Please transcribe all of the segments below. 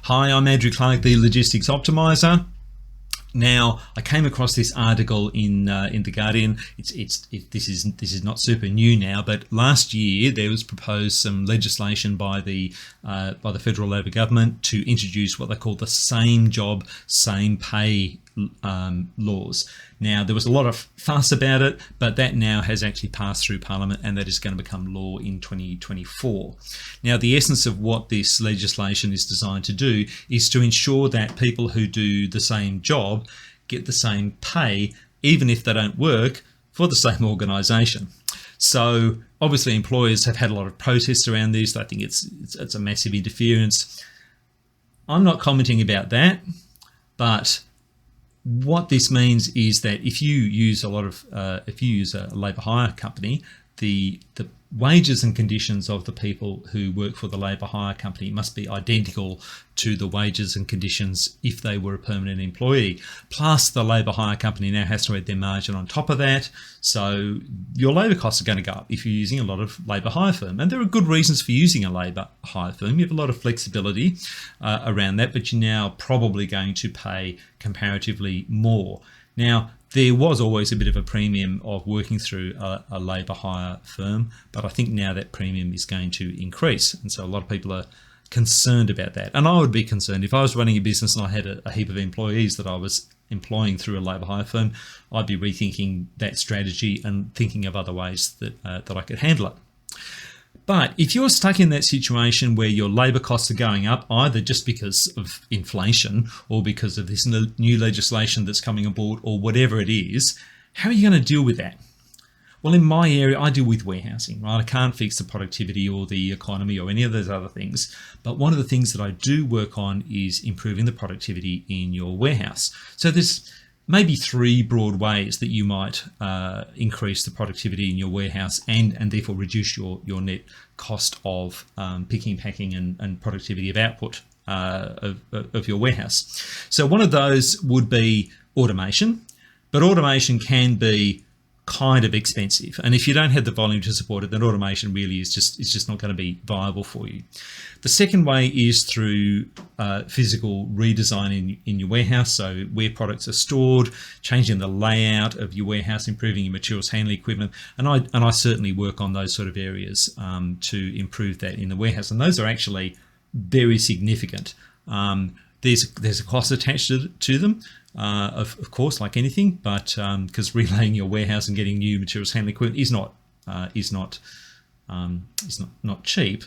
Hi, I'm Andrew Clark, the Logistics Optimizer. Now, I came across this article in the Guardian. This is not super new now, but last year there was proposed some legislation by the federal Labor government to introduce what they call the same job, same pay laws. Now, there was a lot of fuss about it, but that now has actually passed through Parliament, and that is going to become law in 2024. Now, the essence of what this legislation is designed to do is to ensure that people who do the same job get the same pay, even if they don't work for the same organisation. So, obviously, employers have had a lot of protests around this. I think it's a massive interference. I'm not commenting about that, but what this means is that if you use a labour hire company, the wages and conditions of the people who work for the labour hire company must be identical to the wages and conditions if they were a permanent employee. Plus, the labour hire company now has to add their margin on top of that. So your labour costs are going to go up if you're using a lot of labour hire firm. And there are good reasons for using a labour hire firm. You have a lot of flexibility around that, but you're now probably going to pay comparatively more. Now, there was always a bit of a premium of working through a labour hire firm, but I think now that premium is going to increase. And so a lot of people are concerned about that. And I would be concerned if I was running a business and I had a heap of employees that I was employing through a labour hire firm. I'd be rethinking that strategy and thinking of other ways that I could handle it. But if you're stuck in that situation where your labour costs are going up, either just because of inflation or because of this new legislation that's coming aboard or whatever it is, how are you going to deal with that? Well, in my area, I deal with warehousing, right? I can't fix the productivity or the economy or any of those other things. But one of the things that I do work on is improving the productivity in your warehouse. So there's maybe three broad ways that you might increase the productivity in your warehouse and therefore reduce your net cost of picking, packing and productivity of output of your warehouse. So one of those would be automation, but automation can be kind of expensive, and if you don't have the volume to support it, then automation really is just not going to be viable for you. The second way is through physical redesign in your warehouse, so where products are stored, changing the layout of your warehouse, improving your materials handling equipment, and I certainly work on those sort of areas to improve that in the warehouse, and those are actually very significant. There's a cost attached to them, of course, like anything, but because relaying your warehouse and getting new materials handling equipment is not cheap,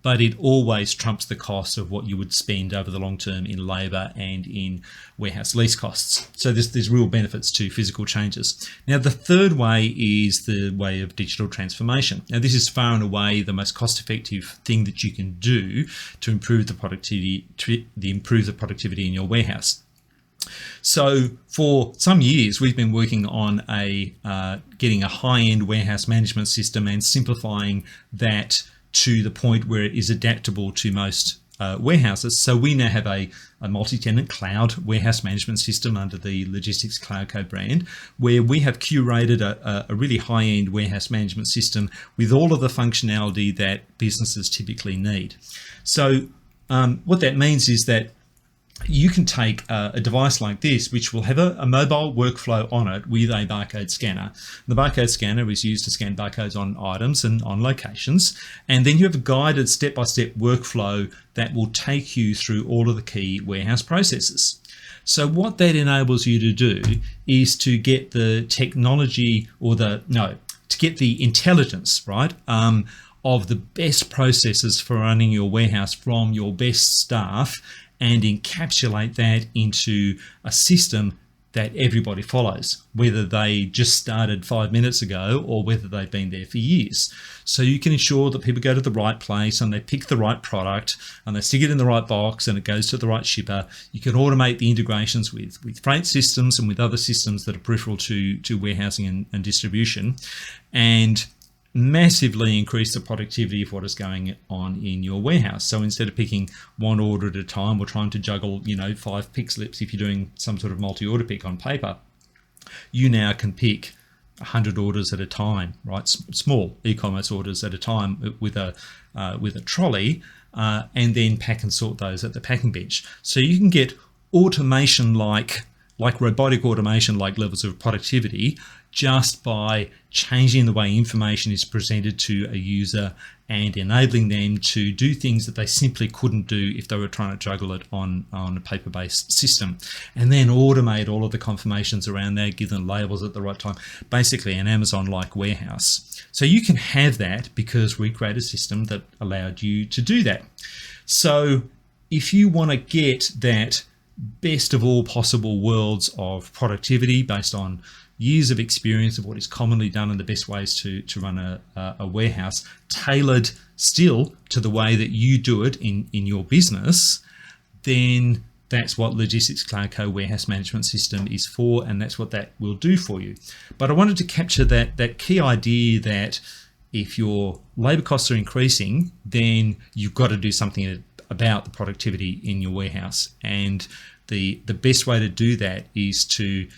but it always trumps the cost of what you would spend over the long term in labour and in warehouse lease costs. So there's real benefits to physical changes. Now, the third way is the way of digital transformation. Now, this is far and away the most cost-effective thing that you can do to improve the productivity in your warehouse. So for some years, we've been working on getting a high-end warehouse management system and simplifying that to the point where it is adaptable to most warehouses. So we now have a multi-tenant cloud warehouse management system under the Logistics Cloud Code brand, where we have curated a really high-end warehouse management system with all of the functionality that businesses typically need. So what that means is that you can take a device like this, which will have a mobile workflow on it with a barcode scanner. The barcode scanner is used to scan barcodes on items and on locations. And then you have a guided step-by-step workflow that will take you through all of the key warehouse processes. So what that enables you to do is to get the technology to get the intelligence, right, of the best processes for running your warehouse from your best staff and encapsulate that into a system that everybody follows, whether they just started 5 minutes ago or whether they've been there for years. So you can ensure that people go to the right place and they pick the right product and they stick it in the right box and it goes to the right shipper. You can automate the integrations with freight systems and with other systems that are peripheral to warehousing and distribution, and massively increase the productivity of what is going on in your warehouse. So instead of picking one order at a time or trying to juggle, 5 pick slips if you're doing some sort of multi-order pick on paper, you now can pick 100 orders at a time, right? Small e-commerce orders at a time with a trolley, and then pack and sort those at the packing bench. So you can get automation like robotic automation, like levels of productivity, just by changing the way information is presented to a user and enabling them to do things that they simply couldn't do if they were trying to juggle it on a paper-based system, and then automate all of the confirmations around that, give them labels at the right time, basically an Amazon-like warehouse. So you can have that because we created a system that allowed you to do that. So if you want to get that best of all possible worlds of productivity based on years of experience of what is commonly done and the best ways to run a warehouse, tailored still to the way that you do it in your business, then that's what Logistics Cloud Co warehouse management system is for, and that's what that will do for you. But I wanted to capture that key idea that if your labor costs are increasing, then you've got to do something about the productivity in your warehouse. And the best way to do that is to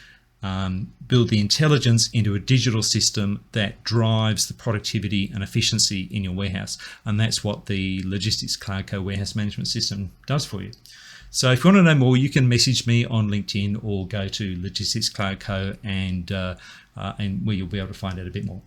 build the intelligence into a digital system that drives the productivity and efficiency in your warehouse. And that's what the Logistics Cloud Co warehouse management system does for you. So if you want to know more, you can message me on LinkedIn or go to Logistics Cloud Co and where you'll be able to find out a bit more.